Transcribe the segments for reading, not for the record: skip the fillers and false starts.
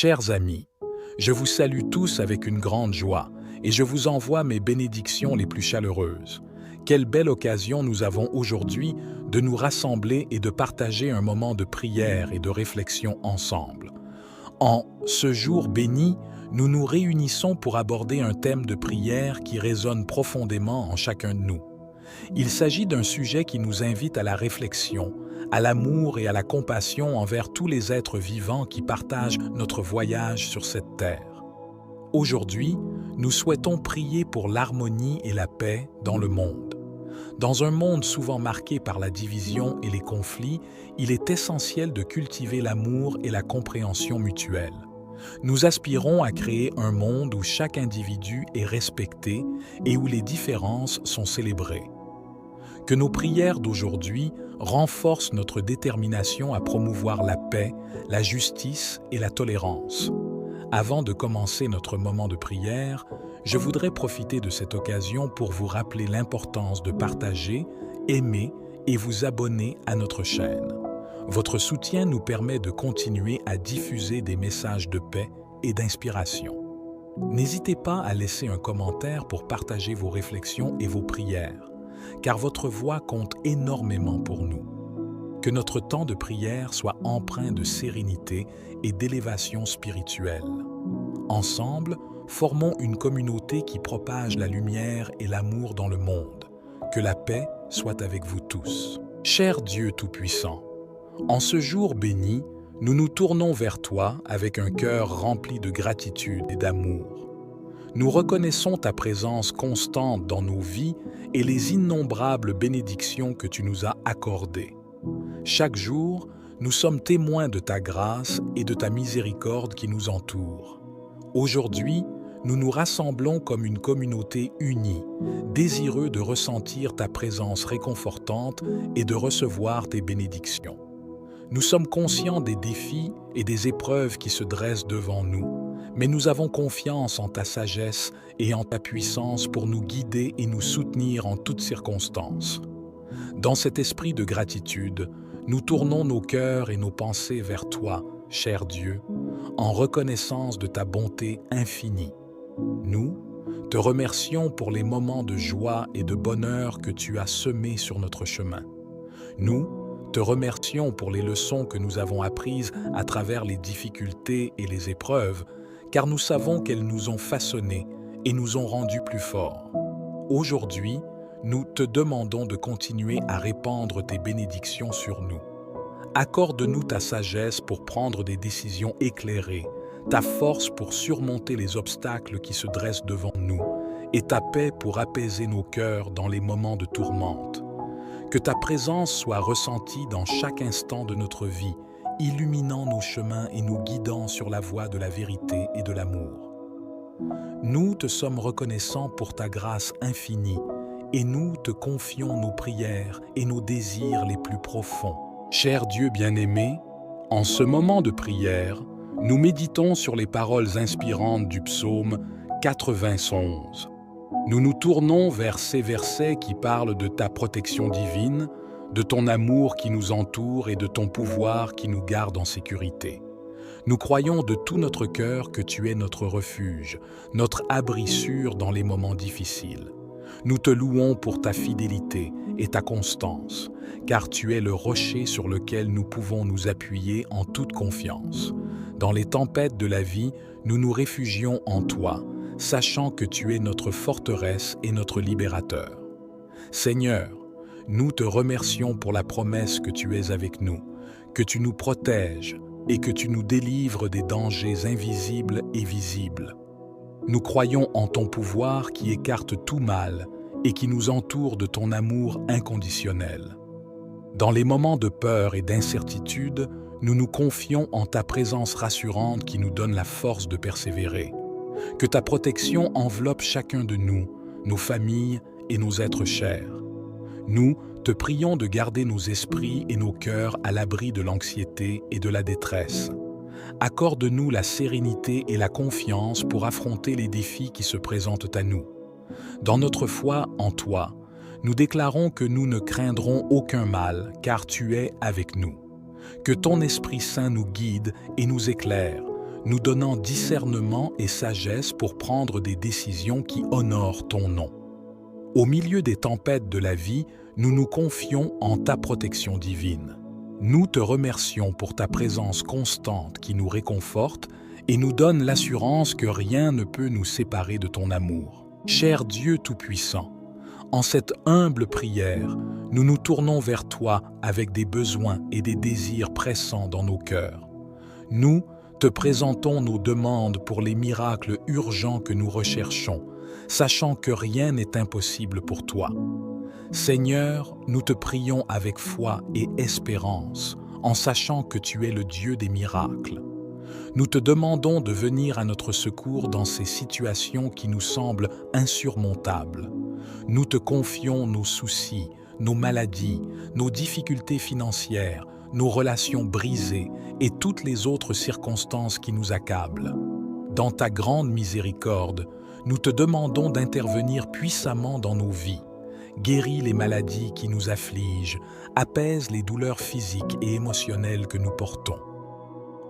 Chers amis, je vous salue tous avec une grande joie et je vous envoie mes bénédictions les plus chaleureuses. Quelle belle occasion nous avons aujourd'hui de nous rassembler et de partager un moment de prière et de réflexion ensemble. En ce jour béni, nous nous réunissons pour aborder un thème de prière qui résonne profondément en chacun de nous. Il s'agit d'un sujet qui nous invite à la réflexion, à l'amour et à la compassion envers tous les êtres vivants qui partagent notre voyage sur cette terre. Aujourd'hui, nous souhaitons prier pour l'harmonie et la paix dans le monde. Dans un monde souvent marqué par la division et les conflits, il est essentiel de cultiver l'amour et la compréhension mutuelle. Nous aspirons à créer un monde où chaque individu est respecté et où les différences sont célébrées. Que nos prières d'aujourd'hui renforcent notre détermination à promouvoir la paix, la justice et la tolérance. Avant de commencer notre moment de prière, je voudrais profiter de cette occasion pour vous rappeler l'importance de partager, aimer et vous abonner à notre chaîne. Votre soutien nous permet de continuer à diffuser des messages de paix et d'inspiration. N'hésitez pas à laisser un commentaire pour partager vos réflexions et vos prières, car votre voix compte énormément pour nous. Que notre temps de prière soit empreint de sérénité et d'élévation spirituelle. Ensemble, formons une communauté qui propage la lumière et l'amour dans le monde. Que la paix soit avec vous tous. Cher Dieu Tout-Puissant, en ce jour béni, nous nous tournons vers toi avec un cœur rempli de gratitude et d'amour. Nous reconnaissons ta présence constante dans nos vies et les innombrables bénédictions que tu nous as accordées. Chaque jour, nous sommes témoins de ta grâce et de ta miséricorde qui nous entoure. Aujourd'hui, nous nous rassemblons comme une communauté unie, désireux de ressentir ta présence réconfortante et de recevoir tes bénédictions. Nous sommes conscients des défis et des épreuves qui se dressent devant nous, mais nous avons confiance en ta sagesse et en ta puissance pour nous guider et nous soutenir en toutes circonstances. Dans cet esprit de gratitude, nous tournons nos cœurs et nos pensées vers toi, cher Dieu, en reconnaissance de ta bonté infinie. Nous te remercions pour les moments de joie et de bonheur que tu as semés sur notre chemin. Nous te remercions pour les leçons que nous avons apprises à travers les difficultés et les épreuves, car nous savons qu'elles nous ont façonnés et nous ont rendus plus forts. Aujourd'hui, nous te demandons de continuer à répandre tes bénédictions sur nous. Accorde-nous ta sagesse pour prendre des décisions éclairées, ta force pour surmonter les obstacles qui se dressent devant nous et ta paix pour apaiser nos cœurs dans les moments de tourmente. Que ta présence soit ressentie dans chaque instant de notre vie, illuminant nos chemins et nous guidant sur la voie de la vérité et de l'amour. Nous te sommes reconnaissants pour ta grâce infinie et nous te confions nos prières et nos désirs les plus profonds. Cher Dieu bien-aimé, en ce moment de prière, nous méditons sur les paroles inspirantes du psaume 91. Nous nous tournons vers ces versets qui parlent de ta protection divine, de ton amour qui nous entoure et de ton pouvoir qui nous garde en sécurité. Nous croyons de tout notre cœur que tu es notre refuge, notre abri sûr dans les moments difficiles. Nous te louons pour ta fidélité et ta constance, car tu es le rocher sur lequel nous pouvons nous appuyer en toute confiance. Dans les tempêtes de la vie, nous nous réfugions en toi, sachant que tu es notre forteresse et notre libérateur. Seigneur, nous te remercions pour la promesse que tu es avec nous, que tu nous protèges et que tu nous délivres des dangers invisibles et visibles. Nous croyons en ton pouvoir qui écarte tout mal et qui nous entoure de ton amour inconditionnel. Dans les moments de peur et d'incertitude, nous nous confions en ta présence rassurante qui nous donne la force de persévérer. Que ta protection enveloppe chacun de nous, nos familles et nos êtres chers. Nous te prions de garder nos esprits et nos cœurs à l'abri de l'anxiété et de la détresse. Accorde-nous la sérénité et la confiance pour affronter les défis qui se présentent à nous. Dans notre foi en toi, nous déclarons que nous ne craindrons aucun mal, car tu es avec nous. Que ton Esprit Saint nous guide et nous éclaire, nous donnant discernement et sagesse pour prendre des décisions qui honorent ton nom. Au milieu des tempêtes de la vie, nous nous confions en ta protection divine. Nous te remercions pour ta présence constante qui nous réconforte et nous donne l'assurance que rien ne peut nous séparer de ton amour. Cher Dieu Tout-Puissant, en cette humble prière, nous nous tournons vers toi avec des besoins et des désirs pressants dans nos cœurs. Nous te présentons nos demandes pour les miracles urgents que nous recherchons, sachant que rien n'est impossible pour toi. Seigneur, nous te prions avec foi et espérance, en sachant que tu es le Dieu des miracles. Nous te demandons de venir à notre secours dans ces situations qui nous semblent insurmontables. Nous te confions nos soucis, nos maladies, nos difficultés financières, nos relations brisées et toutes les autres circonstances qui nous accablent. Dans ta grande miséricorde, nous te demandons d'intervenir puissamment dans nos vies. Guéris les maladies qui nous affligent, apaise les douleurs physiques et émotionnelles que nous portons.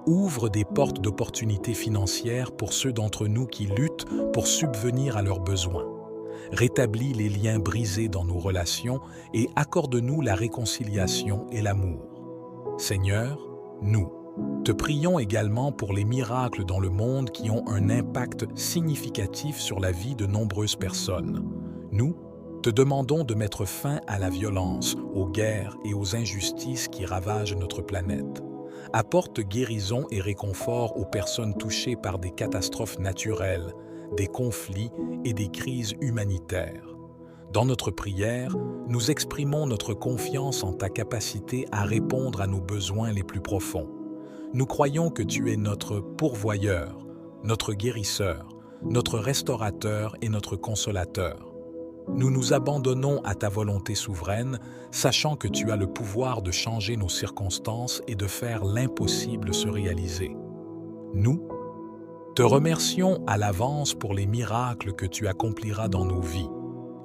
Ouvre des portes d'opportunités financières pour ceux d'entre nous qui luttent pour subvenir à leurs besoins. Rétablis les liens brisés dans nos relations et accorde-nous la réconciliation et l'amour. Seigneur, nous te prions également pour les miracles dans le monde qui ont un impact significatif sur la vie de nombreuses personnes. Nous te demandons de mettre fin à la violence, aux guerres et aux injustices qui ravagent notre planète. Apporte guérison et réconfort aux personnes touchées par des catastrophes naturelles, des conflits et des crises humanitaires. Dans notre prière, nous exprimons notre confiance en ta capacité à répondre à nos besoins les plus profonds. Nous croyons que tu es notre pourvoyeur, notre guérisseur, notre restaurateur et notre consolateur. Nous nous abandonnons à ta volonté souveraine, sachant que tu as le pouvoir de changer nos circonstances et de faire l'impossible se réaliser. Nous te remercions à l'avance pour les miracles que tu accompliras dans nos vies.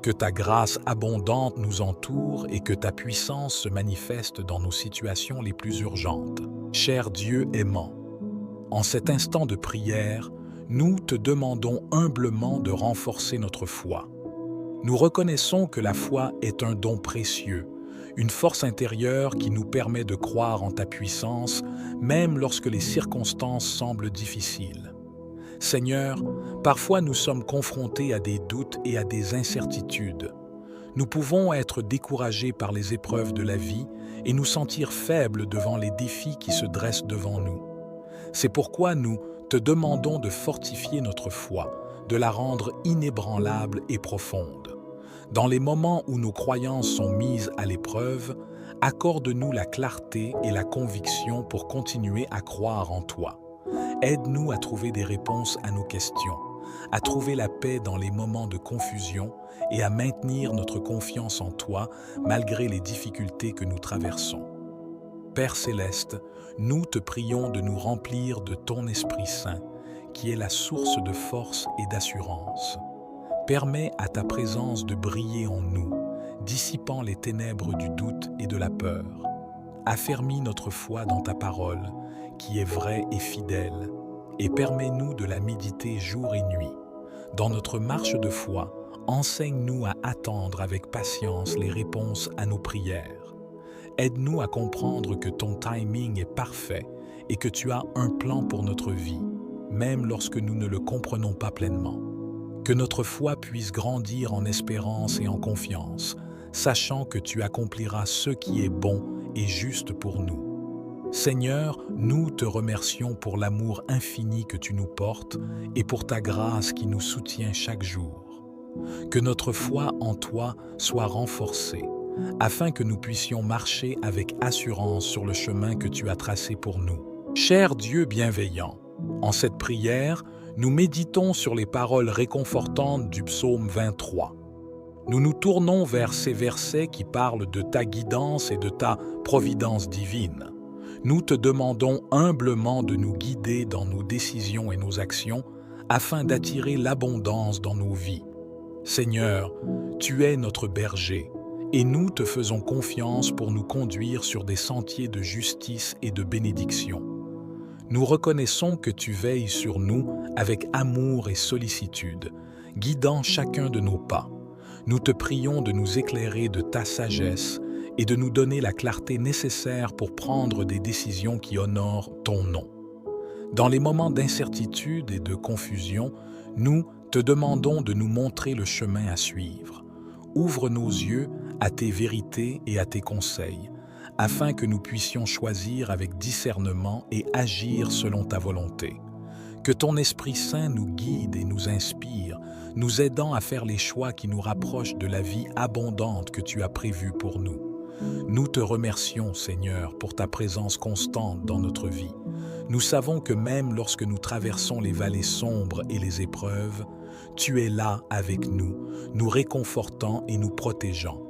Que ta grâce abondante nous entoure et que ta puissance se manifeste dans nos situations les plus urgentes. Cher Dieu aimant, en cet instant de prière, nous te demandons humblement de renforcer notre foi. Nous reconnaissons que la foi est un don précieux, une force intérieure qui nous permet de croire en ta puissance, même lorsque les circonstances semblent difficiles. Seigneur, parfois nous sommes confrontés à des doutes et à des incertitudes. Nous pouvons être découragés par les épreuves de la vie et nous sentir faibles devant les défis qui se dressent devant nous. C'est pourquoi nous te demandons de fortifier notre foi, de la rendre inébranlable et profonde. Dans les moments où nos croyances sont mises à l'épreuve, accorde-nous la clarté et la conviction pour continuer à croire en toi. Aide-nous à trouver des réponses à nos questions, à trouver la paix dans les moments de confusion et à maintenir notre confiance en toi malgré les difficultés que nous traversons. Père Céleste, nous te prions de nous remplir de ton Esprit Saint, qui est la source de force et d'assurance. Permets à ta présence de briller en nous, dissipant les ténèbres du doute et de la peur. Affermis notre foi dans ta parole, qui est vraie et fidèle, et permets-nous de la méditer jour et nuit. Dans notre marche de foi, enseigne-nous à attendre avec patience les réponses à nos prières. Aide-nous à comprendre que ton timing est parfait et que tu as un plan pour notre vie, même lorsque nous ne le comprenons pas pleinement. Que notre foi puisse grandir en espérance et en confiance, sachant que tu accompliras ce qui est bon et juste pour nous. Seigneur, nous te remercions pour l'amour infini que tu nous portes et pour ta grâce qui nous soutient chaque jour. Que notre foi en toi soit renforcée, afin que nous puissions marcher avec assurance sur le chemin que tu as tracé pour nous. Cher Dieu bienveillant, en cette prière, nous méditons sur les paroles réconfortantes du psaume 23. Nous nous tournons vers ces versets qui parlent de ta guidance et de ta providence divine. Nous te demandons humblement de nous guider dans nos décisions et nos actions afin d'attirer l'abondance dans nos vies. Seigneur, tu es notre berger et nous te faisons confiance pour nous conduire sur des sentiers de justice et de bénédiction. Nous reconnaissons que tu veilles sur nous avec amour et sollicitude, guidant chacun de nos pas. Nous te prions de nous éclairer de ta sagesse et de nous donner la clarté nécessaire pour prendre des décisions qui honorent ton nom. Dans les moments d'incertitude et de confusion, nous te demandons de nous montrer le chemin à suivre. Ouvre nos yeux à tes vérités et à tes conseils, afin que nous puissions choisir avec discernement et agir selon ta volonté. Que ton Esprit Saint nous guide et nous inspire, nous aidant à faire les choix qui nous rapprochent de la vie abondante que tu as prévue pour nous. Nous te remercions, Seigneur, pour ta présence constante dans notre vie. Nous savons que même lorsque nous traversons les vallées sombres et les épreuves, tu es là avec nous, nous réconfortant et nous protégeant.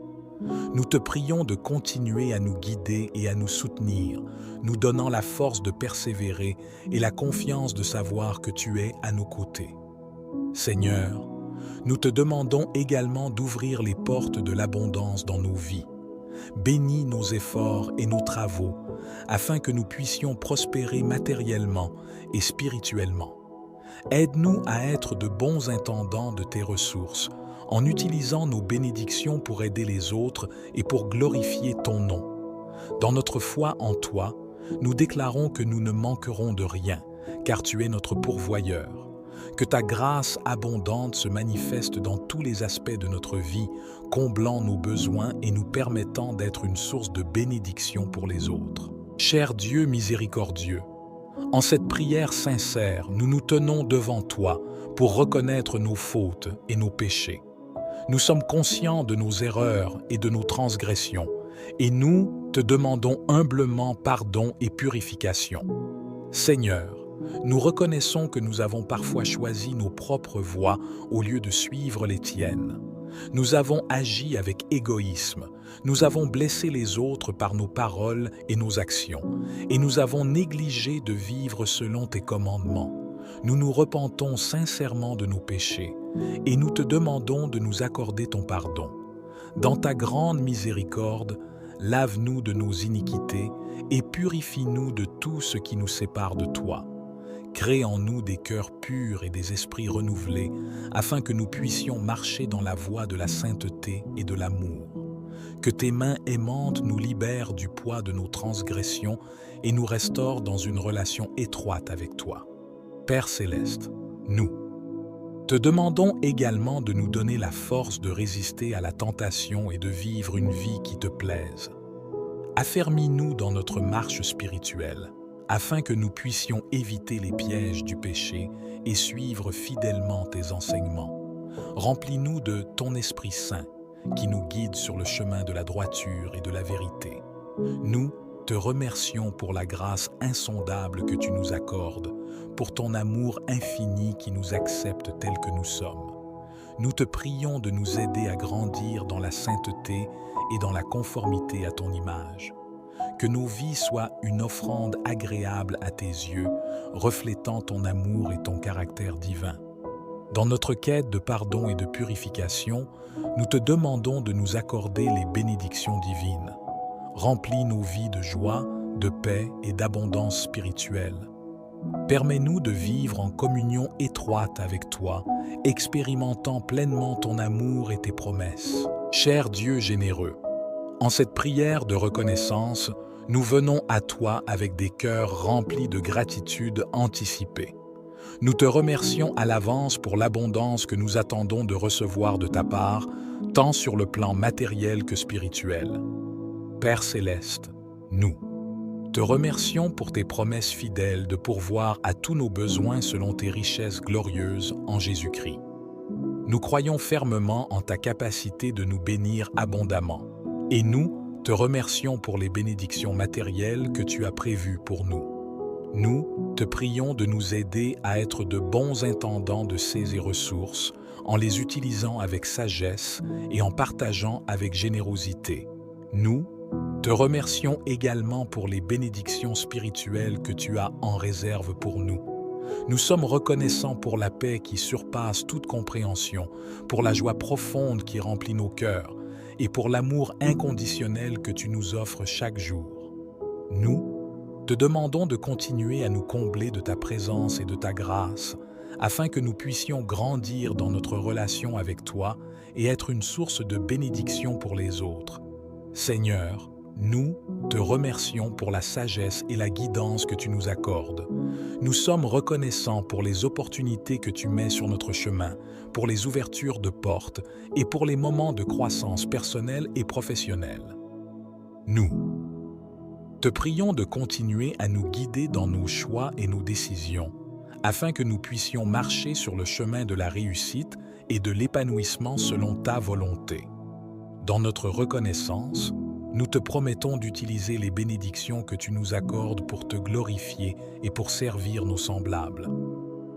Nous te prions de continuer à nous guider et à nous soutenir, nous donnant la force de persévérer et la confiance de savoir que tu es à nos côtés. Seigneur, nous te demandons également d'ouvrir les portes de l'abondance dans nos vies. Bénis nos efforts et nos travaux, afin que nous puissions prospérer matériellement et spirituellement. Aide-nous à être de bons intendants de tes ressources, en utilisant nos bénédictions pour aider les autres et pour glorifier ton nom. Dans notre foi en toi, nous déclarons que nous ne manquerons de rien, car tu es notre pourvoyeur. Que ta grâce abondante se manifeste dans tous les aspects de notre vie, comblant nos besoins et nous permettant d'être une source de bénédiction pour les autres. Cher Dieu miséricordieux, en cette prière sincère, nous nous tenons devant toi pour reconnaître nos fautes et nos péchés. Nous sommes conscients de nos erreurs et de nos transgressions, et nous te demandons humblement pardon et purification. Seigneur, nous reconnaissons que nous avons parfois choisi nos propres voies au lieu de suivre les tiennes. Nous avons agi avec égoïsme, nous avons blessé les autres par nos paroles et nos actions, et nous avons négligé de vivre selon tes commandements. Nous nous repentons sincèrement de nos péchés, et nous te demandons de nous accorder ton pardon. Dans ta grande miséricorde, lave-nous de nos iniquités et purifie-nous de tout ce qui nous sépare de toi. Crée en nous des cœurs purs et des esprits renouvelés, afin que nous puissions marcher dans la voie de la sainteté et de l'amour. Que tes mains aimantes nous libèrent du poids de nos transgressions et nous restaurent dans une relation étroite avec toi. Père céleste, nous te demandons également de nous donner la force de résister à la tentation et de vivre une vie qui te plaise. Affermis-nous dans notre marche spirituelle, afin que nous puissions éviter les pièges du péché et suivre fidèlement tes enseignements. Remplis-nous de ton Esprit Saint, qui nous guide sur le chemin de la droiture et de la vérité. Nous te remercions pour la grâce insondable que tu nous accordes, pour ton amour infini qui nous accepte tels que nous sommes. Nous te prions de nous aider à grandir dans la sainteté et dans la conformité à ton image. Que nos vies soient une offrande agréable à tes yeux, reflétant ton amour et ton caractère divin. Dans notre quête de pardon et de purification, nous te demandons de nous accorder les bénédictions divines. Remplis nos vies de joie, de paix et d'abondance spirituelle. Permets-nous de vivre en communion étroite avec toi, expérimentant pleinement ton amour et tes promesses. Cher Dieu généreux, en cette prière de reconnaissance, nous venons à toi avec des cœurs remplis de gratitude anticipée. Nous te remercions à l'avance pour l'abondance que nous attendons de recevoir de ta part, tant sur le plan matériel que spirituel. Père céleste, nous te remercions pour tes promesses fidèles de pourvoir à tous nos besoins selon tes richesses glorieuses en Jésus-Christ. Nous croyons fermement en ta capacité de nous bénir abondamment, et nous te remercions pour les bénédictions matérielles que tu as prévues pour nous. Nous te prions de nous aider à être de bons intendants de ces ressources en les utilisant avec sagesse et en partageant avec générosité. Nous te remercions également pour les bénédictions spirituelles que tu as en réserve pour nous. Nous sommes reconnaissants pour la paix qui surpasse toute compréhension, pour la joie profonde qui remplit nos cœurs et pour l'amour inconditionnel que tu nous offres chaque jour. Nous te demandons de continuer à nous combler de ta présence et de ta grâce, afin que nous puissions grandir dans notre relation avec toi et être une source de bénédiction pour les autres. Seigneur, nous te remercions pour la sagesse et la guidance que tu nous accordes. Nous sommes reconnaissants pour les opportunités que tu mets sur notre chemin, pour les ouvertures de portes et pour les moments de croissance personnelle et professionnelle. Nous te prions de continuer à nous guider dans nos choix et nos décisions, afin que nous puissions marcher sur le chemin de la réussite et de l'épanouissement selon ta volonté. Dans notre reconnaissance, nous te promettons d'utiliser les bénédictions que tu nous accordes pour te glorifier et pour servir nos semblables.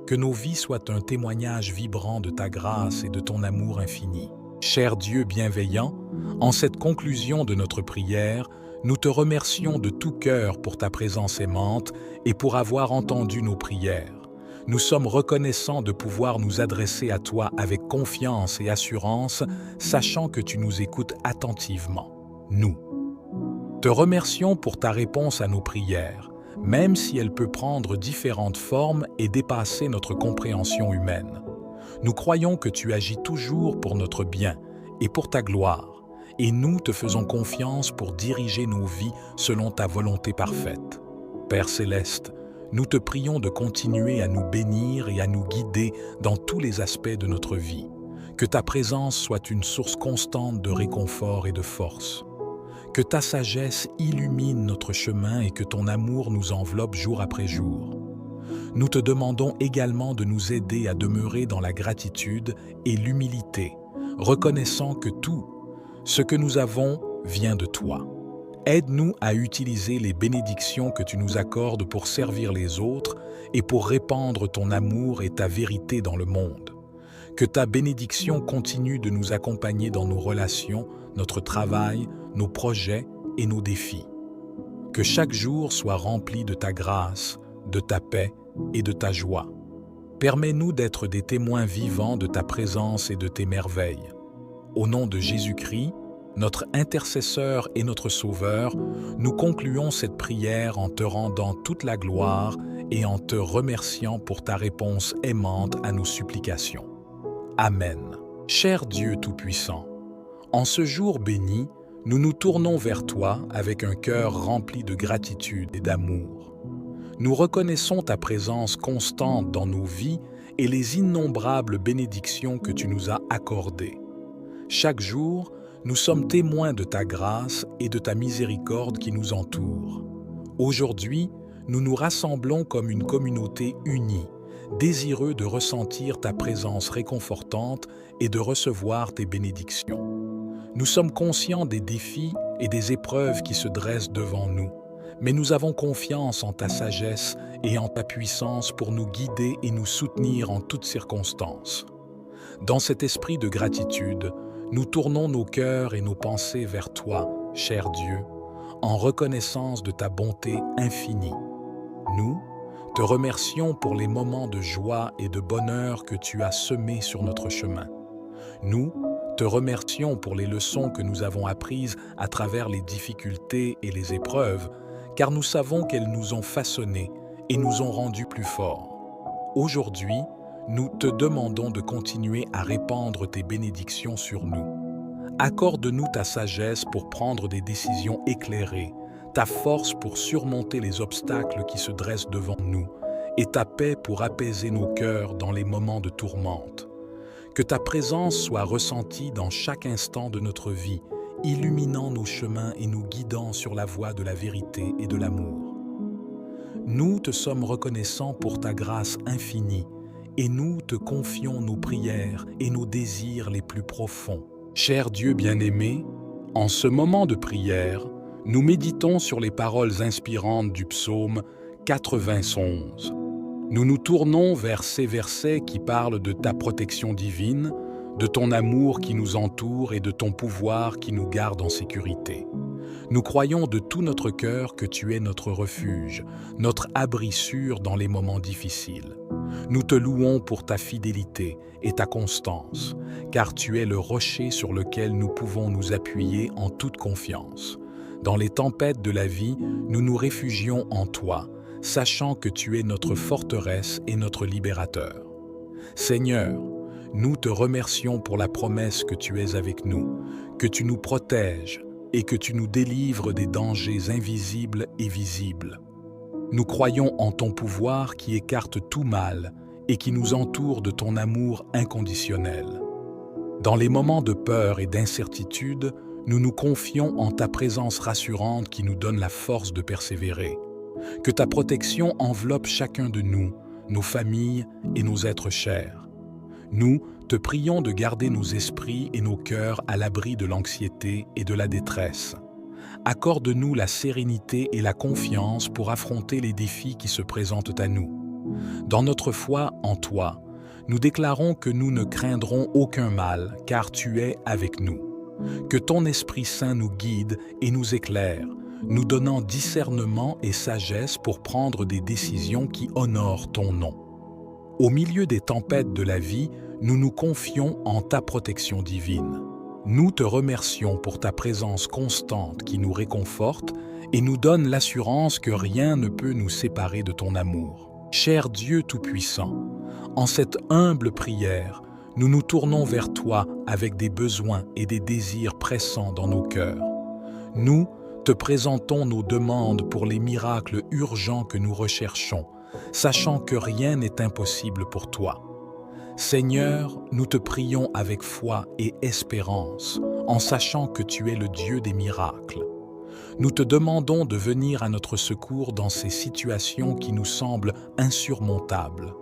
Que nos vies soient un témoignage vibrant de ta grâce et de ton amour infini. Cher Dieu bienveillant, en cette conclusion de notre prière, nous te remercions de tout cœur pour ta présence aimante et pour avoir entendu nos prières. Nous sommes reconnaissants de pouvoir nous adresser à toi avec confiance et assurance, sachant que tu nous écoutes attentivement. Nous te remercions pour ta réponse à nos prières, même si elle peut prendre différentes formes et dépasser notre compréhension humaine. Nous croyons que tu agis toujours pour notre bien et pour ta gloire, et nous te faisons confiance pour diriger nos vies selon ta volonté parfaite. Père céleste, nous te prions de continuer à nous bénir et à nous guider dans tous les aspects de notre vie. Que ta présence soit une source constante de réconfort et de force. Que ta sagesse illumine notre chemin et que ton amour nous enveloppe jour après jour. Nous te demandons également de nous aider à demeurer dans la gratitude et l'humilité, reconnaissant que tout ce que nous avons vient de toi. Aide-nous à utiliser les bénédictions que tu nous accordes pour servir les autres et pour répandre ton amour et ta vérité dans le monde. Que ta bénédiction continue de nous accompagner dans nos relations, notre travail, nos projets et nos défis. Que chaque jour soit rempli de ta grâce, de ta paix et de ta joie. Permets-nous d'être des témoins vivants de ta présence et de tes merveilles. Au nom de Jésus-Christ, notre intercesseur et notre sauveur, nous concluons cette prière en te rendant toute la gloire et en te remerciant pour ta réponse aimante à nos supplications. Amen. Cher Dieu Tout-Puissant, en ce jour béni, nous nous tournons vers toi avec un cœur rempli de gratitude et d'amour. Nous reconnaissons ta présence constante dans nos vies et les innombrables bénédictions que tu nous as accordées. Chaque jour, nous sommes témoins de ta grâce et de ta miséricorde qui nous entoure. Aujourd'hui, nous nous rassemblons comme une communauté unie, désireux de ressentir ta présence réconfortante et de recevoir tes bénédictions. Nous sommes conscients des défis et des épreuves qui se dressent devant nous, mais nous avons confiance en ta sagesse et en ta puissance pour nous guider et nous soutenir en toutes circonstances. Dans cet esprit de gratitude, nous tournons nos cœurs et nos pensées vers toi, cher Dieu, en reconnaissance de ta bonté infinie. Nous te remercions pour les moments de joie et de bonheur que tu as semés sur notre chemin. Nous te remercions pour les leçons que nous avons apprises à travers les difficultés et les épreuves, car nous savons qu'elles nous ont façonnés et nous ont rendus plus forts. Aujourd'hui, nous te demandons de continuer à répandre tes bénédictions sur nous. Accorde-nous ta sagesse pour prendre des décisions éclairées, ta force pour surmonter les obstacles qui se dressent devant nous et ta paix pour apaiser nos cœurs dans les moments de tourmente. Que ta présence soit ressentie dans chaque instant de notre vie, illuminant nos chemins et nous guidant sur la voie de la vérité et de l'amour. Nous te sommes reconnaissants pour ta grâce infinie et nous te confions nos prières et nos désirs les plus profonds. Cher Dieu bien-aimé, en ce moment de prière, nous méditons sur les paroles inspirantes du psaume 91. Nous nous tournons vers ces versets qui parlent de ta protection divine, de ton amour qui nous entoure et de ton pouvoir qui nous garde en sécurité. Nous croyons de tout notre cœur que tu es notre refuge, notre abri sûr dans les moments difficiles. Nous te louons pour ta fidélité et ta constance, car tu es le rocher sur lequel nous pouvons nous appuyer en toute confiance. Dans les tempêtes de la vie, nous nous réfugions en toi, sachant que tu es notre forteresse et notre libérateur. Seigneur, nous te remercions pour la promesse que tu es avec nous, que tu nous protèges et que tu nous délivres des dangers invisibles et visibles. Nous croyons en ton pouvoir qui écarte tout mal et qui nous entoure de ton amour inconditionnel. Dans les moments de peur et d'incertitude, nous nous confions en ta présence rassurante qui nous donne la force de persévérer. Que ta protection enveloppe chacun de nous, nos familles et nos êtres chers. Nous te prions de garder nos esprits et nos cœurs à l'abri de l'anxiété et de la détresse. Accorde-nous la sérénité et la confiance pour affronter les défis qui se présentent à nous. Dans notre foi en toi, nous déclarons que nous ne craindrons aucun mal, car tu es avec nous. Que ton Esprit Saint nous guide et nous éclaire, nous donnant discernement et sagesse pour prendre des décisions qui honorent ton nom. Au milieu des tempêtes de la vie, nous nous confions en ta protection divine. Nous te remercions pour ta présence constante qui nous réconforte et nous donne l'assurance que rien ne peut nous séparer de ton amour. Cher Dieu Tout-Puissant, en cette humble prière, nous nous tournons vers toi avec des besoins et des désirs pressants dans nos cœurs. Nous te présentons nos demandes pour les miracles urgents que nous recherchons, sachant que rien n'est impossible pour toi. Seigneur, nous te prions avec foi et espérance, en sachant que tu es le Dieu des miracles. Nous te demandons de venir à notre secours dans ces situations qui nous semblent insurmontables.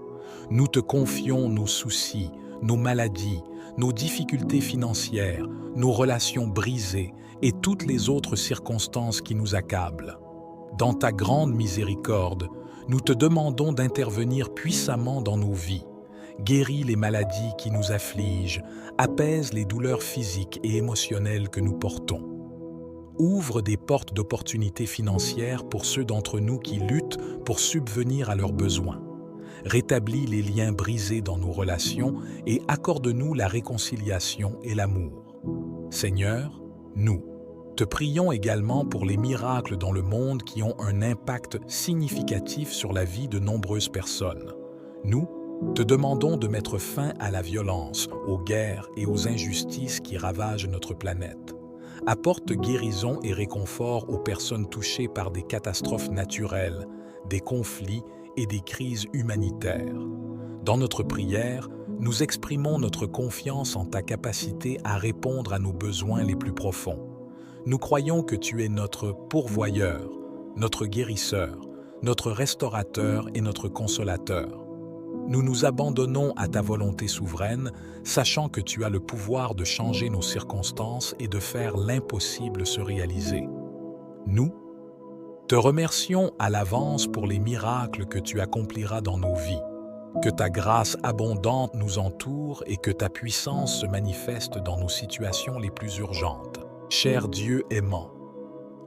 Nous te confions nos soucis, nos maladies, nos difficultés financières, nos relations brisées et toutes les autres circonstances qui nous accablent. Dans ta grande miséricorde, nous te demandons d'intervenir puissamment dans nos vies. Guéris les maladies qui nous affligent, apaise les douleurs physiques et émotionnelles que nous portons. Ouvre des portes d'opportunités financières pour ceux d'entre nous qui luttent pour subvenir à leurs besoins. Rétablis les liens brisés dans nos relations et accorde-nous la réconciliation et l'amour. Seigneur, nous te prions également pour les miracles dans le monde qui ont un impact significatif sur la vie de nombreuses personnes. Nous te demandons de mettre fin à la violence, aux guerres et aux injustices qui ravagent notre planète. Apporte guérison et réconfort aux personnes touchées par des catastrophes naturelles, des conflits et des crises humanitaires. Dans notre prière, nous exprimons notre confiance en ta capacité à répondre à nos besoins les plus profonds. Nous croyons que tu es notre pourvoyeur, notre guérisseur, notre restaurateur et notre consolateur. Nous nous abandonnons à ta volonté souveraine, sachant que tu as le pouvoir de changer nos circonstances et de faire l'impossible se réaliser. Nous te remercions à l'avance pour les miracles que tu accompliras dans nos vies. Que ta grâce abondante nous entoure et que ta puissance se manifeste dans nos situations les plus urgentes. Cher Dieu aimant,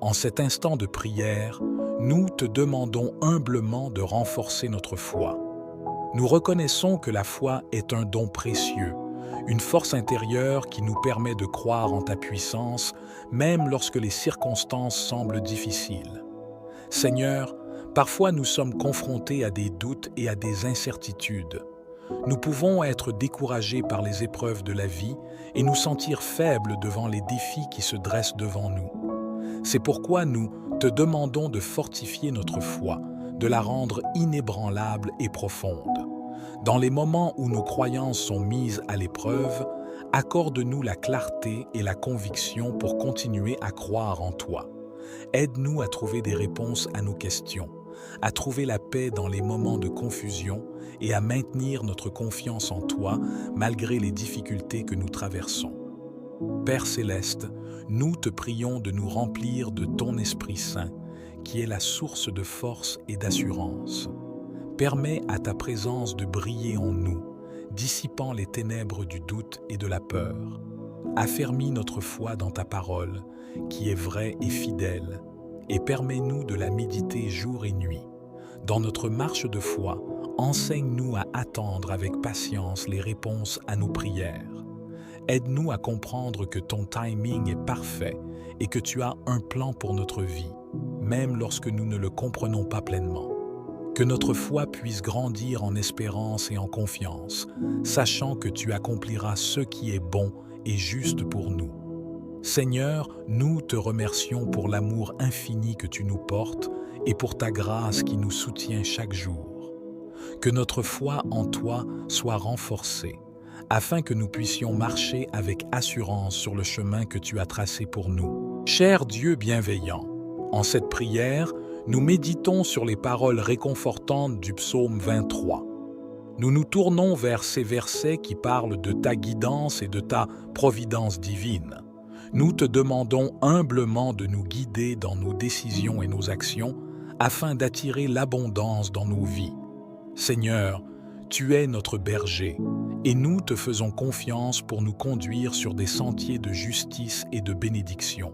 en cet instant de prière, nous te demandons humblement de renforcer notre foi. Nous reconnaissons que la foi est un don précieux, une force intérieure qui nous permet de croire en ta puissance, même lorsque les circonstances semblent difficiles. Seigneur, parfois nous sommes confrontés à des doutes et à des incertitudes. Nous pouvons être découragés par les épreuves de la vie et nous sentir faibles devant les défis qui se dressent devant nous. C'est pourquoi nous te demandons de fortifier notre foi, de la rendre inébranlable et profonde. Dans les moments où nos croyances sont mises à l'épreuve, accorde-nous la clarté et la conviction pour continuer à croire en toi. Aide-nous à trouver des réponses à nos questions, à trouver la paix dans les moments de confusion et à maintenir notre confiance en toi malgré les difficultés que nous traversons. Père Céleste, nous te prions de nous remplir de ton Esprit Saint, qui est la source de force et d'assurance. Permets à ta présence de briller en nous, dissipant les ténèbres du doute et de la peur. Affermis notre foi dans ta parole, qui est vraie et fidèle, et permets-nous de la méditer jour et nuit. Dans notre marche de foi, enseigne-nous à attendre avec patience les réponses à nos prières. Aide-nous à comprendre que ton timing est parfait et que tu as un plan pour notre vie, même lorsque nous ne le comprenons pas pleinement. Que notre foi puisse grandir en espérance et en confiance, sachant que tu accompliras ce qui est bon et juste pour nous. Seigneur, nous te remercions pour l'amour infini que tu nous portes et pour ta grâce qui nous soutient chaque jour. Que notre foi en toi soit renforcée, afin que nous puissions marcher avec assurance sur le chemin que tu as tracé pour nous. Cher Dieu bienveillant, en cette prière, nous méditons sur les paroles réconfortantes du psaume 23. Nous nous tournons vers ces versets qui parlent de ta guidance et de ta providence divine. Nous te demandons humblement de nous guider dans nos décisions et nos actions afin d'attirer l'abondance dans nos vies. Seigneur, tu es notre berger et nous te faisons confiance pour nous conduire sur des sentiers de justice et de bénédiction.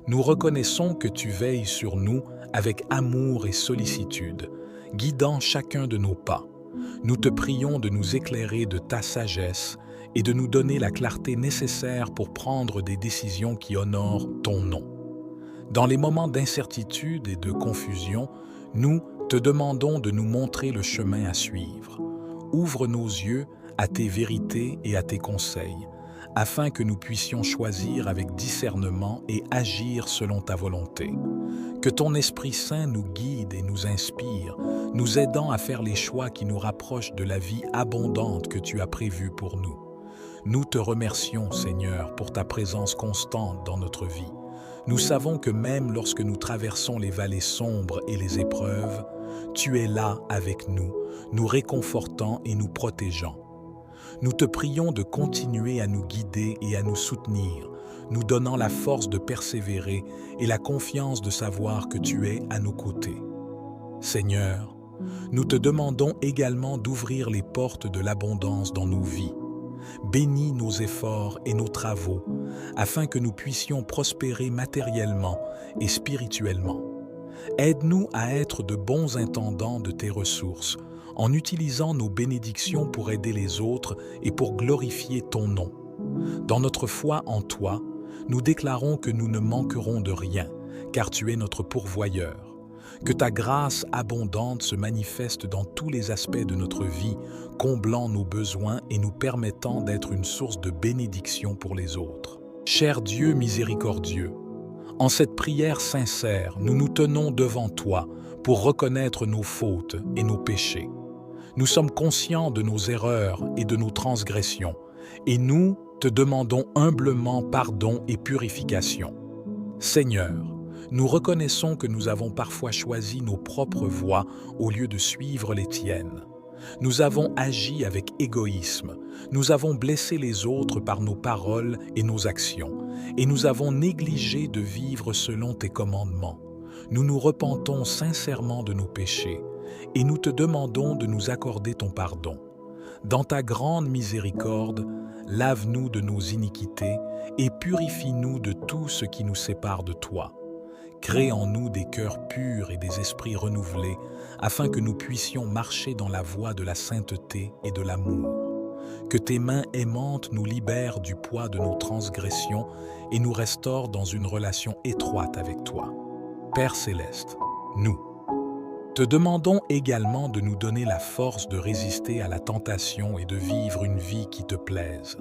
Nous reconnaissons que tu veilles sur nous avec amour et sollicitude, guidant chacun de nos pas. Nous te prions de nous éclairer de ta sagesse et de nous donner la clarté nécessaire pour prendre des décisions qui honorent ton nom. Dans les moments d'incertitude et de confusion, nous te demandons de nous montrer le chemin à suivre. Ouvre nos yeux à tes vérités et à tes conseils, afin que nous puissions choisir avec discernement et agir selon ta volonté. Que ton Esprit Saint nous guide et nous inspire, nous aidant à faire les choix qui nous rapprochent de la vie abondante que tu as prévue pour nous. Nous te remercions, Seigneur, pour ta présence constante dans notre vie. Nous savons que même lorsque nous traversons les vallées sombres et les épreuves, tu es là avec nous, nous réconfortant et nous protégeant. Nous te prions de continuer à nous guider et à nous soutenir, nous donnant la force de persévérer et la confiance de savoir que tu es à nos côtés. Seigneur, nous te demandons également d'ouvrir les portes de l'abondance dans nos vies. Bénis nos efforts et nos travaux, afin que nous puissions prospérer matériellement et spirituellement. Aide-nous à être de bons intendants de tes ressources, en utilisant nos bénédictions pour aider les autres et pour glorifier ton nom. Dans notre foi en toi, nous déclarons que nous ne manquerons de rien, car tu es notre pourvoyeur. Que ta grâce abondante se manifeste dans tous les aspects de notre vie, comblant nos besoins et nous permettant d'être une source de bénédiction pour les autres. Cher Dieu miséricordieux, en cette prière sincère, nous nous tenons devant toi pour reconnaître nos fautes et nos péchés. Nous sommes conscients de nos erreurs et de nos transgressions, et nous te demandons humblement pardon et purification. Seigneur, nous reconnaissons que nous avons parfois choisi nos propres voies au lieu de suivre les tiennes. Nous avons agi avec égoïsme, nous avons blessé les autres par nos paroles et nos actions, et nous avons négligé de vivre selon tes commandements. Nous nous repentons sincèrement de nos péchés, et nous te demandons de nous accorder ton pardon. Dans ta grande miséricorde, lave-nous de nos iniquités et purifie-nous de tout ce qui nous sépare de toi. Crée en nous des cœurs purs et des esprits renouvelés, afin que nous puissions marcher dans la voie de la sainteté et de l'amour. Que tes mains aimantes nous libèrent du poids de nos transgressions et nous restaurent dans une relation étroite avec toi. Père céleste, nous te demandons également de nous donner la force de résister à la tentation et de vivre une vie qui te plaise.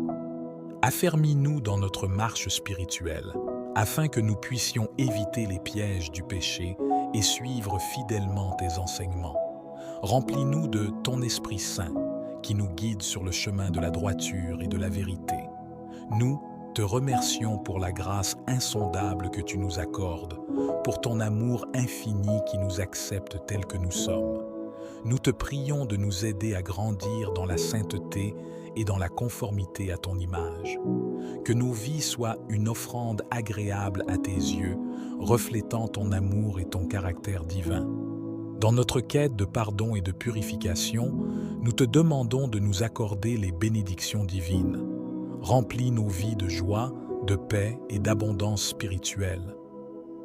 Affermis-nous dans notre marche spirituelle, afin que nous puissions éviter les pièges du péché et suivre fidèlement tes enseignements. Remplis-nous de ton Esprit Saint, qui nous guide sur le chemin de la droiture et de la vérité. Nous te remercions pour la grâce insondable que tu nous accordes, pour ton amour infini qui nous accepte tels que nous sommes. Nous te prions de nous aider à grandir dans la sainteté et dans la conformité à ton image. Que nos vies soient une offrande agréable à tes yeux, reflétant ton amour et ton caractère divin. Dans notre quête de pardon et de purification, nous te demandons de nous accorder les bénédictions divines. Remplis nos vies de joie, de paix et d'abondance spirituelle.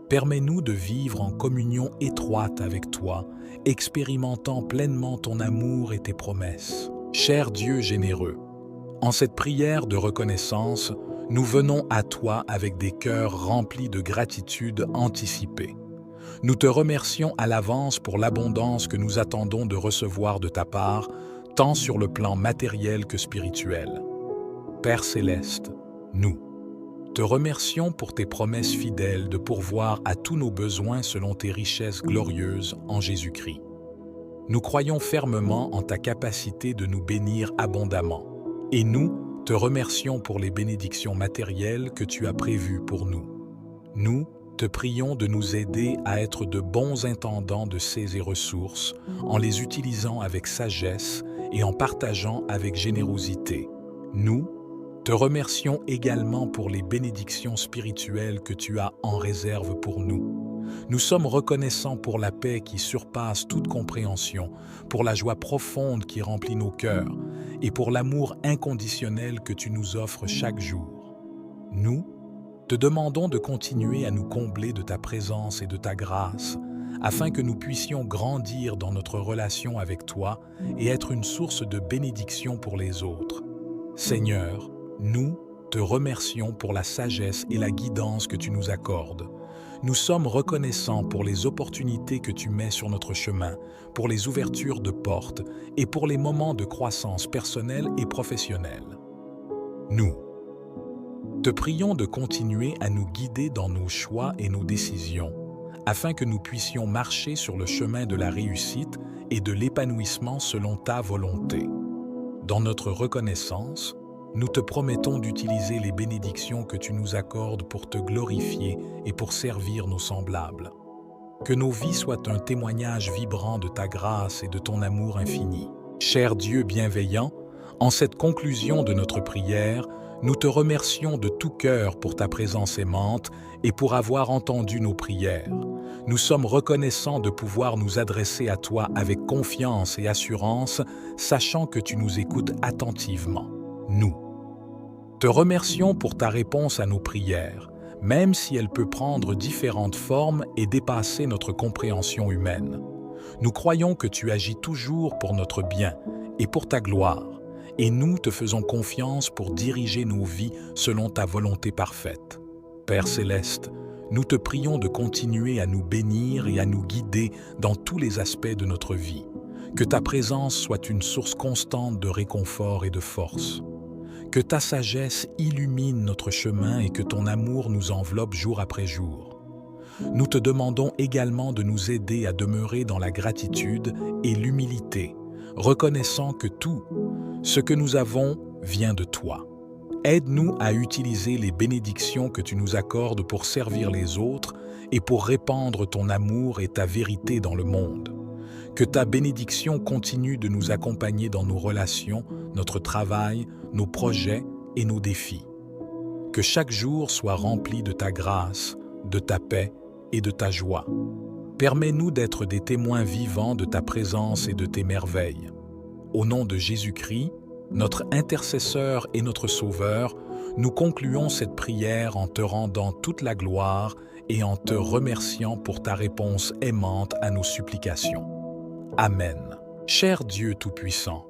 Permets-nous de vivre en communion étroite avec toi, expérimentant pleinement ton amour et tes promesses. Cher Dieu généreux, En cette prière de reconnaissance, nous venons à toi avec des cœurs remplis de gratitude anticipée. Nous te remercions à l'avance pour l'abondance que nous attendons de recevoir de ta part, tant sur le plan matériel que spirituel. Père céleste, nous te remercions pour tes promesses fidèles de pourvoir à tous nos besoins selon tes richesses glorieuses en Jésus-Christ. Nous croyons fermement en ta capacité de nous bénir abondamment, et nous te remercions pour les bénédictions matérielles que tu as prévues pour nous. Nous te prions de nous aider à être de bons intendants de ces ressources, en les utilisant avec sagesse et en partageant avec générosité. Nous te remercions également pour les bénédictions spirituelles que tu as en réserve pour nous. Nous sommes reconnaissants pour la paix qui surpasse toute compréhension, pour la joie profonde qui remplit nos cœurs et pour l'amour inconditionnel que tu nous offres chaque jour. Nous te demandons de continuer à nous combler de ta présence et de ta grâce, afin que nous puissions grandir dans notre relation avec toi et être une source de bénédiction pour les autres. Seigneur, nous te remercions pour la sagesse et la guidance que tu nous accordes. Nous sommes reconnaissants pour les opportunités que tu mets sur notre chemin, pour les ouvertures de portes et pour les moments de croissance personnelle et professionnelle. Nous te prions de continuer à nous guider dans nos choix et nos décisions, afin que nous puissions marcher sur le chemin de la réussite et de l'épanouissement selon ta volonté. Dans notre reconnaissance, nous te promettons d'utiliser les bénédictions que tu nous accordes pour te glorifier et pour servir nos semblables. Que nos vies soient un témoignage vibrant de ta grâce et de ton amour infini. Cher Dieu bienveillant, en cette conclusion de notre prière, nous te remercions de tout cœur pour ta présence aimante et pour avoir entendu nos prières. Nous sommes reconnaissants de pouvoir nous adresser à toi avec confiance et assurance, sachant que tu nous écoutes attentivement. Nous te remercions pour ta réponse à nos prières, même si elle peut prendre différentes formes et dépasser notre compréhension humaine. Nous croyons que tu agis toujours pour notre bien et pour ta gloire, et nous te faisons confiance pour diriger nos vies selon ta volonté parfaite. Père céleste, nous te prions de continuer à nous bénir et à nous guider dans tous les aspects de notre vie. Que ta présence soit une source constante de réconfort et de force. Que ta sagesse illumine notre chemin et que ton amour nous enveloppe jour après jour. Nous te demandons également de nous aider à demeurer dans la gratitude et l'humilité, reconnaissant que tout ce que nous avons vient de toi. Aide-nous à utiliser les bénédictions que tu nous accordes pour servir les autres et pour répandre ton amour et ta vérité dans le monde. Que ta bénédiction continue de nous accompagner dans nos relations, notre travail, nos projets et nos défis. Que chaque jour soit rempli de ta grâce, de ta paix et de ta joie. Permets-nous d'être des témoins vivants de ta présence et de tes merveilles. Au nom de Jésus-Christ, notre intercesseur et notre sauveur, nous concluons cette prière en te rendant toute la gloire et en te remerciant pour ta réponse aimante à nos supplications. Amen. Cher Dieu Tout-Puissant,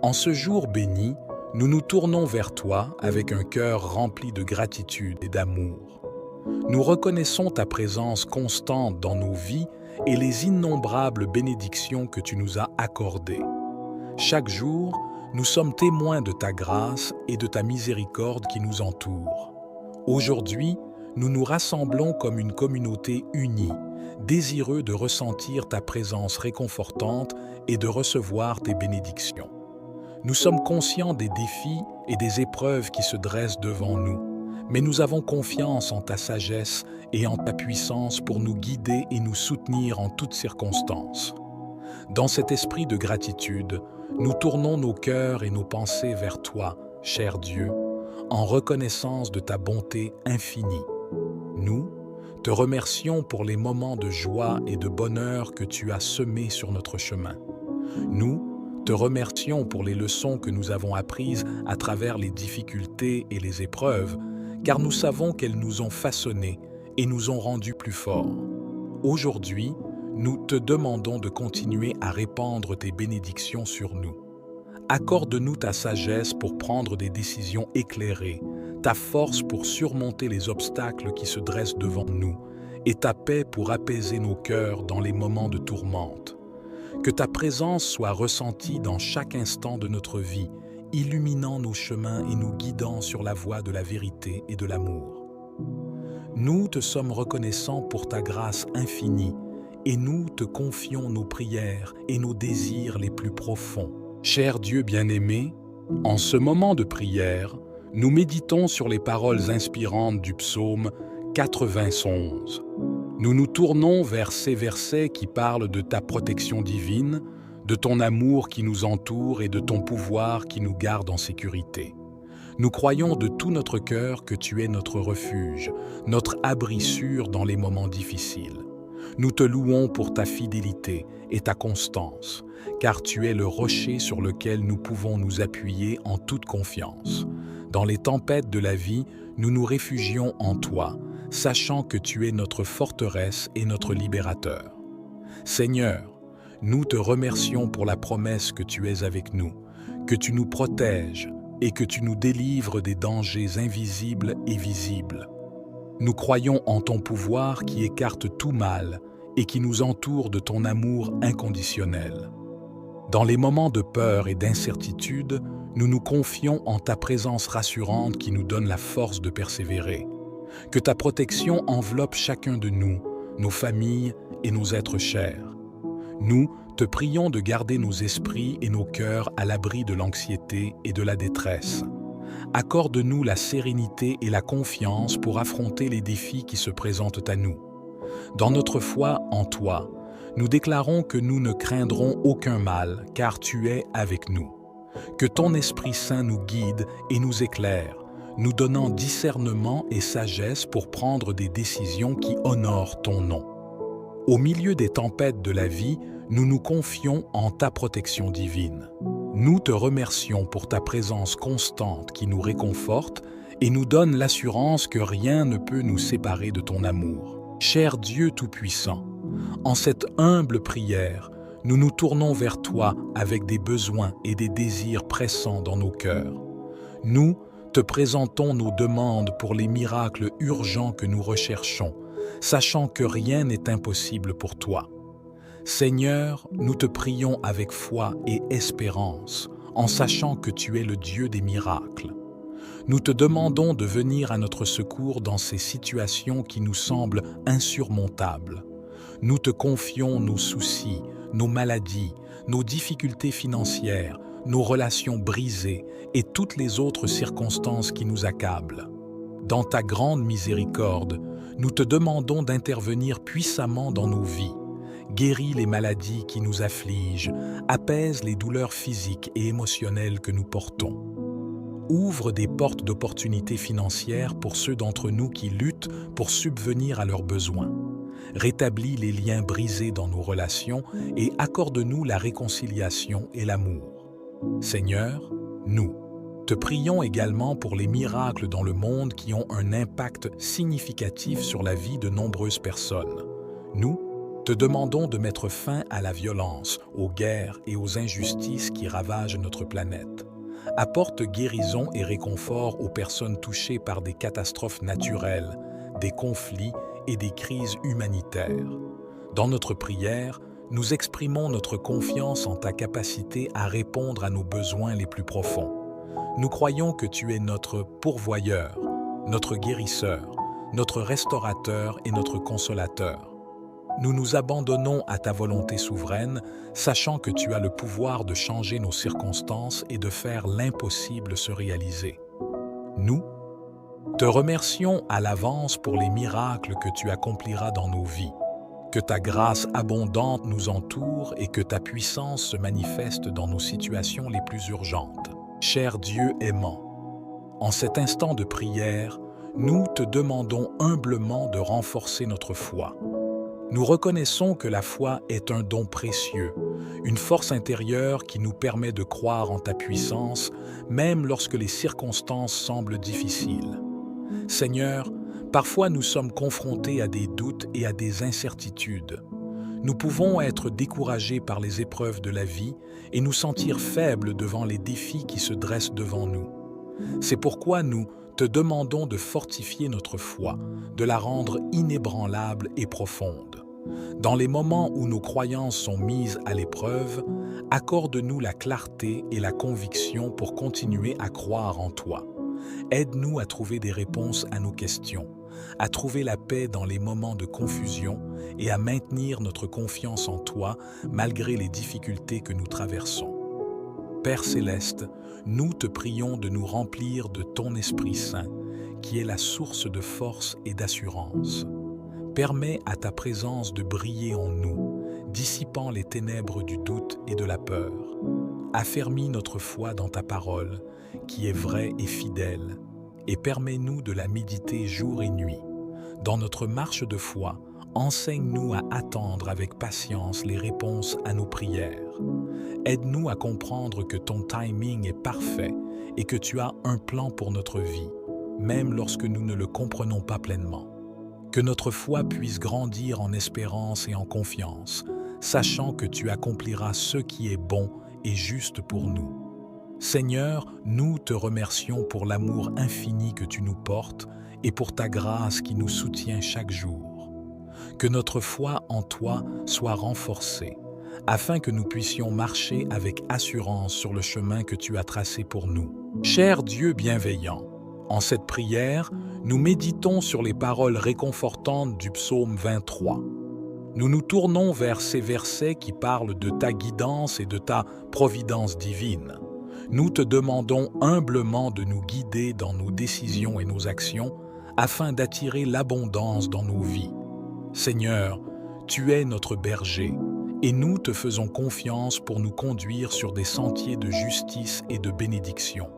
en ce jour béni, nous nous tournons vers toi avec un cœur rempli de gratitude et d'amour. Nous reconnaissons ta présence constante dans nos vies et les innombrables bénédictions que tu nous as accordées. Chaque jour, nous sommes témoins de ta grâce et de ta miséricorde qui nous entoure. Aujourd'hui, nous nous rassemblons comme une communauté unie, désireux de ressentir ta présence réconfortante et de recevoir tes bénédictions. Nous sommes conscients des défis et des épreuves qui se dressent devant nous, mais nous avons confiance en ta sagesse et en ta puissance pour nous guider et nous soutenir en toutes circonstances. Dans cet esprit de gratitude, nous tournons nos cœurs et nos pensées vers toi, cher Dieu, en reconnaissance de ta bonté infinie. Nous te remercions pour les moments de joie et de bonheur que tu as semés sur notre chemin. Nous te remercions pour les leçons que nous avons apprises à travers les difficultés et les épreuves, car nous savons qu'elles nous ont façonnés et nous ont rendus plus forts. Aujourd'hui, nous te demandons de continuer à répandre tes bénédictions sur nous. Accorde-nous ta sagesse pour prendre des décisions éclairées, ta force pour surmonter les obstacles qui se dressent devant nous, et ta paix pour apaiser nos cœurs dans les moments de tourmente. Que ta présence soit ressentie dans chaque instant de notre vie, illuminant nos chemins et nous guidant sur la voie de la vérité et de l'amour. Nous te sommes reconnaissants pour ta grâce infinie, et nous te confions nos prières et nos désirs les plus profonds. Cher Dieu bien-aimé, en ce moment de prière, nous méditons sur les paroles inspirantes du psaume 91. Nous nous tournons vers ces versets qui parlent de ta protection divine, de ton amour qui nous entoure et de ton pouvoir qui nous garde en sécurité. Nous croyons de tout notre cœur que tu es notre refuge, notre abri sûr dans les moments difficiles. Nous te louons pour ta fidélité et ta constance, car tu es le rocher sur lequel nous pouvons nous appuyer en toute confiance. Dans les tempêtes de la vie, nous nous réfugions en toi, sachant que tu es notre forteresse et notre libérateur. Seigneur, nous te remercions pour la promesse que tu es avec nous, que tu nous protèges et que tu nous délivres des dangers invisibles et visibles. Nous croyons en ton pouvoir qui écarte tout mal et qui nous entoure de ton amour inconditionnel. Dans les moments de peur et d'incertitude, nous nous confions en ta présence rassurante qui nous donne la force de persévérer. Que ta protection enveloppe chacun de nous, nos familles et nos êtres chers. Nous te prions de garder nos esprits et nos cœurs à l'abri de l'anxiété et de la détresse. Accorde-nous la sérénité et la confiance pour affronter les défis qui se présentent à nous. Dans notre foi en toi, nous déclarons que nous ne craindrons aucun mal, car tu es avec nous. Que ton Esprit Saint nous guide et nous éclaire, nous donnant discernement et sagesse pour prendre des décisions qui honorent ton nom. Au milieu des tempêtes de la vie, nous nous confions en ta protection divine. Nous te remercions pour ta présence constante qui nous réconforte et nous donne l'assurance que rien ne peut nous séparer de ton amour. Cher Dieu Tout-Puissant, en cette humble prière, nous nous tournons vers toi avec des besoins et des désirs pressants dans nos cœurs. Nous te présentons nos demandes pour les miracles urgents que nous recherchons, sachant que rien n'est impossible pour toi. Seigneur, nous te prions avec foi et espérance, en sachant que tu es le Dieu des miracles. Nous te demandons de venir à notre secours dans ces situations qui nous semblent insurmontables. Nous te confions nos soucis, nos maladies, nos difficultés financières, nos relations brisées et toutes les autres circonstances qui nous accablent. Dans ta grande miséricorde, nous te demandons d'intervenir puissamment dans nos vies. Guéris les maladies qui nous affligent, apaise les douleurs physiques et émotionnelles que nous portons. Ouvre des portes d'opportunités financières pour ceux d'entre nous qui luttent pour subvenir à leurs besoins. Rétablis les liens brisés dans nos relations et accorde-nous la réconciliation et l'amour. Seigneur, nous te prions également pour les miracles dans le monde qui ont un impact significatif sur la vie de nombreuses personnes. Nous te demandons de mettre fin à la violence, aux guerres et aux injustices qui ravagent notre planète. Apporte guérison et réconfort aux personnes touchées par des catastrophes naturelles, des conflits et des crises humanitaires. Dans notre prière, nous exprimons notre confiance en ta capacité à répondre à nos besoins les plus profonds. Nous croyons que tu es notre pourvoyeur, notre guérisseur, notre restaurateur et notre consolateur. Nous nous abandonnons à ta volonté souveraine, sachant que tu as le pouvoir de changer nos circonstances et de faire l'impossible se réaliser. Nous te remercions à l'avance pour les miracles que tu accompliras dans nos vies. Que ta grâce abondante nous entoure et que ta puissance se manifeste dans nos situations les plus urgentes. Cher Dieu aimant, en cet instant de prière, nous te demandons humblement de renforcer notre foi. Nous reconnaissons que la foi est un don précieux, une force intérieure qui nous permet de croire en ta puissance, même lorsque les circonstances semblent difficiles. Seigneur, parfois nous sommes confrontés à des doutes et à des incertitudes. Nous pouvons être découragés par les épreuves de la vie et nous sentir faibles devant les défis qui se dressent devant nous. C'est pourquoi nous te demandons de fortifier notre foi, de la rendre inébranlable et profonde. Dans les moments où nos croyances sont mises à l'épreuve, accorde-nous la clarté et la conviction pour continuer à croire en toi. Aide-nous à trouver des réponses à nos questions, à trouver la paix dans les moments de confusion et à maintenir notre confiance en toi malgré les difficultés que nous traversons. Père Céleste, nous te prions de nous remplir de ton Esprit Saint, qui est la source de force et d'assurance. Permets à ta présence de briller en nous, dissipant les ténèbres du doute et de la peur. Affermis notre foi dans ta parole, qui est vraie et fidèle, et permets-nous de la méditer jour et nuit. Dans notre marche de foi, enseigne-nous à attendre avec patience les réponses à nos prières. Aide-nous à comprendre que ton timing est parfait et que tu as un plan pour notre vie, même lorsque nous ne le comprenons pas pleinement. Que notre foi puisse grandir en espérance et en confiance, sachant que tu accompliras ce qui est bon et juste pour nous. Seigneur, nous te remercions pour l'amour infini que tu nous portes et pour ta grâce qui nous soutient chaque jour. Que notre foi en toi soit renforcée, afin que nous puissions marcher avec assurance sur le chemin que tu as tracé pour nous. Cher Dieu bienveillant, en cette prière, nous méditons sur les paroles réconfortantes du psaume 23. Nous nous tournons vers ces versets qui parlent de ta guidance et de ta providence divine. Nous te demandons humblement de nous guider dans nos décisions et nos actions afin d'attirer l'abondance dans nos vies. Seigneur, tu es notre berger et nous te faisons confiance pour nous conduire sur des sentiers de justice et de bénédiction.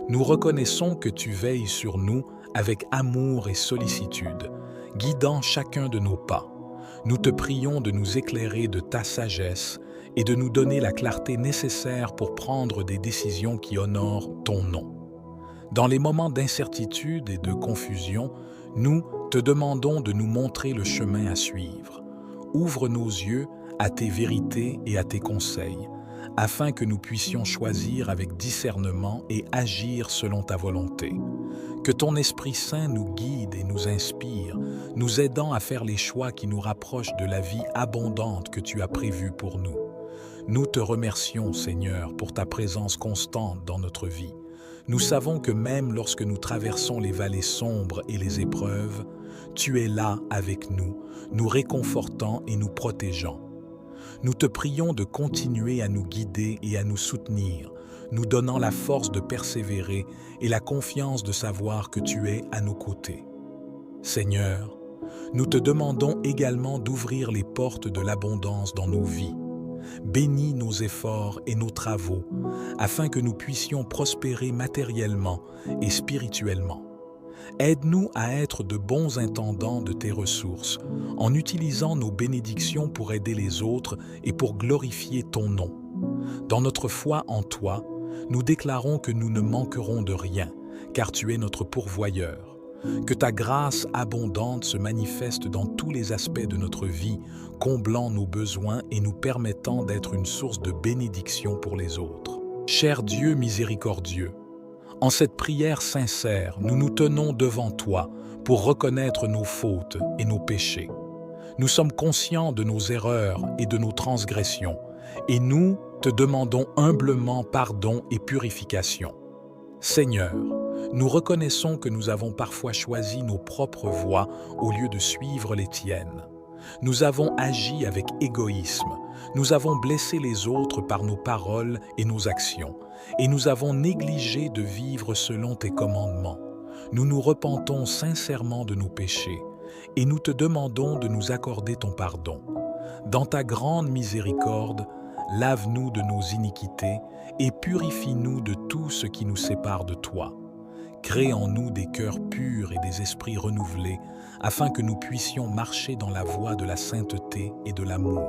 Nous reconnaissons que tu veilles sur nous avec amour et sollicitude, guidant chacun de nos pas. Nous te prions de nous éclairer de ta sagesse et de nous donner la clarté nécessaire pour prendre des décisions qui honorent ton nom. Dans les moments d'incertitude et de confusion, nous te demandons de nous montrer le chemin à suivre. Ouvre nos yeux à tes vérités et à tes conseils, afin que nous puissions choisir avec discernement et agir selon ta volonté. Que ton Esprit Saint nous guide et nous inspire, nous aidant à faire les choix qui nous rapprochent de la vie abondante que tu as prévue pour nous. Nous te remercions, Seigneur, pour ta présence constante dans notre vie. Nous savons que même lorsque nous traversons les vallées sombres et les épreuves, tu es là avec nous, nous réconfortant et nous protégeant. Nous te prions de continuer à nous guider et à nous soutenir, nous donnant la force de persévérer et la confiance de savoir que tu es à nos côtés. Seigneur, nous te demandons également d'ouvrir les portes de l'abondance dans nos vies. Bénis nos efforts et nos travaux, afin que nous puissions prospérer matériellement et spirituellement. Aide-nous à être de bons intendants de tes ressources, en utilisant nos bénédictions pour aider les autres et pour glorifier ton nom. Dans notre foi en toi, nous déclarons que nous ne manquerons de rien, car tu es notre pourvoyeur. Que ta grâce abondante se manifeste dans tous les aspects de notre vie, comblant nos besoins et nous permettant d'être une source de bénédiction pour les autres. Cher Dieu miséricordieux, en cette prière sincère, nous nous tenons devant toi pour reconnaître nos fautes et nos péchés. Nous sommes conscients de nos erreurs et de nos transgressions, et nous te demandons humblement pardon et purification. Seigneur, nous reconnaissons que nous avons parfois choisi nos propres voies au lieu de suivre les tiennes. Nous avons agi avec égoïsme, nous avons blessé les autres par nos paroles et nos actions, et nous avons négligé de vivre selon tes commandements. Nous nous repentons sincèrement de nos péchés, et nous te demandons de nous accorder ton pardon. Dans ta grande miséricorde, lave-nous de nos iniquités et purifie-nous de tout ce qui nous sépare de toi. Crée en nous des cœurs purs et des esprits renouvelés, afin que nous puissions marcher dans la voie de la sainteté et de l'amour.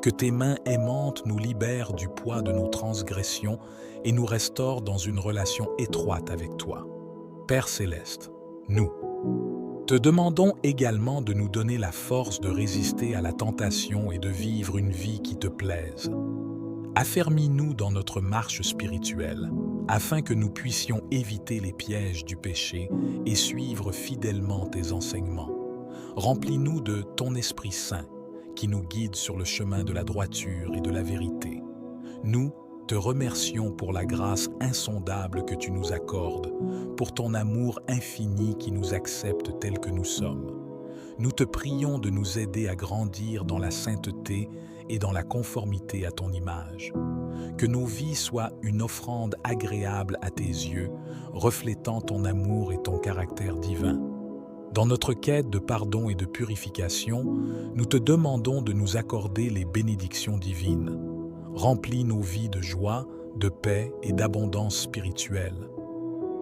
Que tes mains aimantes nous libèrent du poids de nos transgressions et nous restaurent dans une relation étroite avec toi. Père Céleste, nous Te demandons également de nous donner la force de résister à la tentation et de vivre une vie qui te plaise. Affermis-nous dans notre marche spirituelle, afin que nous puissions éviter les pièges du péché et suivre fidèlement tes enseignements. Remplis-nous de ton Esprit Saint, qui nous guide sur le chemin de la droiture et de la vérité. Nous te remercions pour la grâce insondable que tu nous accordes, pour ton amour infini qui nous accepte tels que nous sommes. Nous te prions de nous aider à grandir dans la sainteté et dans la conformité à ton image. Que nos vies soient une offrande agréable à tes yeux, reflétant ton amour et ton caractère divin. Dans notre quête de pardon et de purification, nous te demandons de nous accorder les bénédictions divines. Remplis nos vies de joie, de paix et d'abondance spirituelle.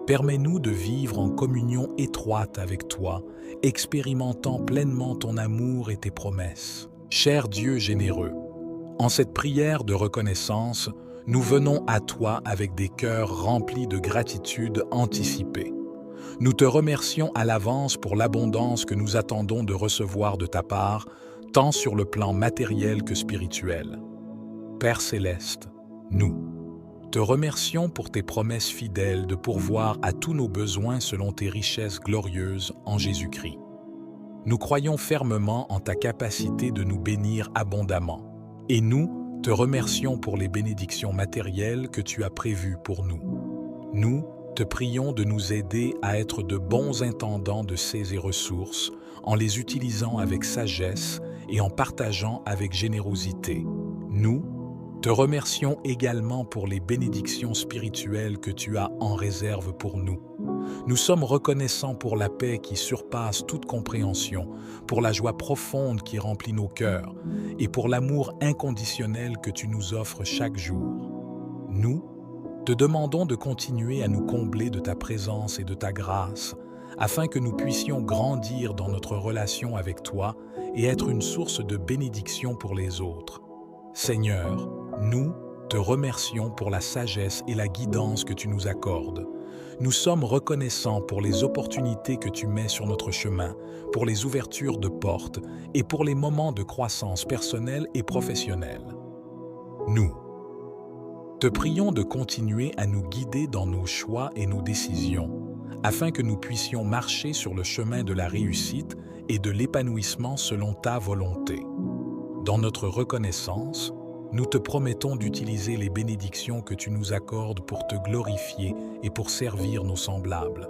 Permets-nous de vivre en communion étroite avec toi, expérimentant pleinement ton amour et tes promesses. Cher Dieu généreux, en cette prière de reconnaissance, nous venons à toi avec des cœurs remplis de gratitude anticipée. Nous te remercions à l'avance pour l'abondance que nous attendons de recevoir de ta part, tant sur le plan matériel que spirituel. Père céleste, nous te remercions pour tes promesses fidèles de pourvoir à tous nos besoins selon tes richesses glorieuses en Jésus-Christ. Nous croyons fermement en ta capacité de nous bénir abondamment, et nous te remercions pour les bénédictions matérielles que tu as prévues pour nous. Nous te prions de nous aider à être de bons intendants de ces ressources, en les utilisant avec sagesse et en partageant avec générosité. Nous te remercions également pour les bénédictions spirituelles que tu as en réserve pour nous. Nous sommes reconnaissants pour la paix qui surpasse toute compréhension, pour la joie profonde qui remplit nos cœurs et pour l'amour inconditionnel que tu nous offres chaque jour. Nous te demandons de continuer à nous combler de ta présence et de ta grâce, afin que nous puissions grandir dans notre relation avec toi et être une source de bénédiction pour les autres. Seigneur, nous te remercions pour la sagesse et la guidance que tu nous accordes. Nous sommes reconnaissants pour les opportunités que tu mets sur notre chemin, pour les ouvertures de portes et pour les moments de croissance personnelle et professionnelle. Nous te prions de continuer à nous guider dans nos choix et nos décisions, afin que nous puissions marcher sur le chemin de la réussite et de l'épanouissement selon ta volonté. Dans notre reconnaissance, nous te promettons d'utiliser les bénédictions que tu nous accordes pour te glorifier et pour servir nos semblables.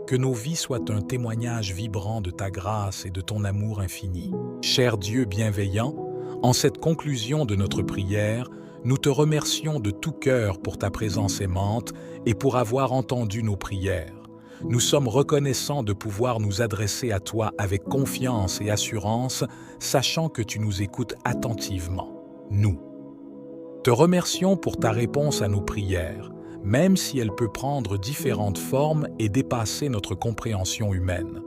Que nos vies soient un témoignage vibrant de ta grâce et de ton amour infini. Cher Dieu bienveillant, en cette conclusion de notre prière, nous te remercions de tout cœur pour ta présence aimante et pour avoir entendu nos prières. Nous sommes reconnaissants de pouvoir nous adresser à toi avec confiance et assurance, sachant que tu nous écoutes attentivement. Nous te remercions pour ta réponse à nos prières, même si elle peut prendre différentes formes et dépasser notre compréhension humaine.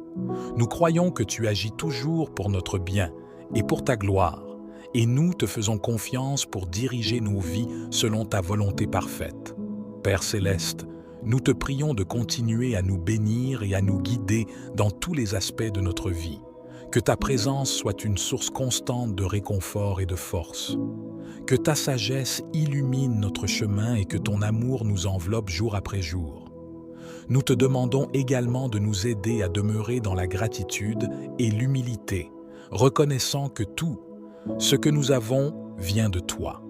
Nous croyons que tu agis toujours pour notre bien et pour ta gloire, et nous te faisons confiance pour diriger nos vies selon ta volonté parfaite. Père céleste, nous te prions de continuer à nous bénir et à nous guider dans tous les aspects de notre vie. Que ta présence soit une source constante de réconfort et de force. Que ta sagesse illumine notre chemin et que ton amour nous enveloppe jour après jour. Nous te demandons également de nous aider à demeurer dans la gratitude et l'humilité, reconnaissant que tout ce que nous avons vient de toi.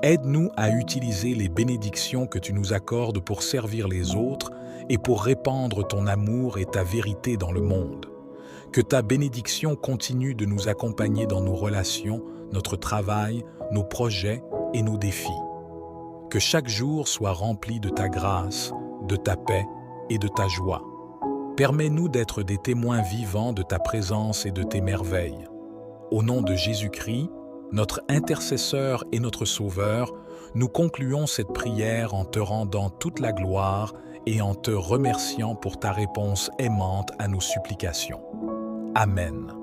Aide-nous à utiliser les bénédictions que tu nous accordes pour servir les autres et pour répandre ton amour et ta vérité dans le monde. Que ta bénédiction continue de nous accompagner dans nos relations, notre travail, nos projets et nos défis. Que chaque jour soit rempli de ta grâce, de ta paix et de ta joie. Permets-nous d'être des témoins vivants de ta présence et de tes merveilles. Au nom de Jésus-Christ, notre intercesseur et notre sauveur, nous concluons cette prière en te rendant toute la gloire et en te remerciant pour ta réponse aimante à nos supplications. Amen.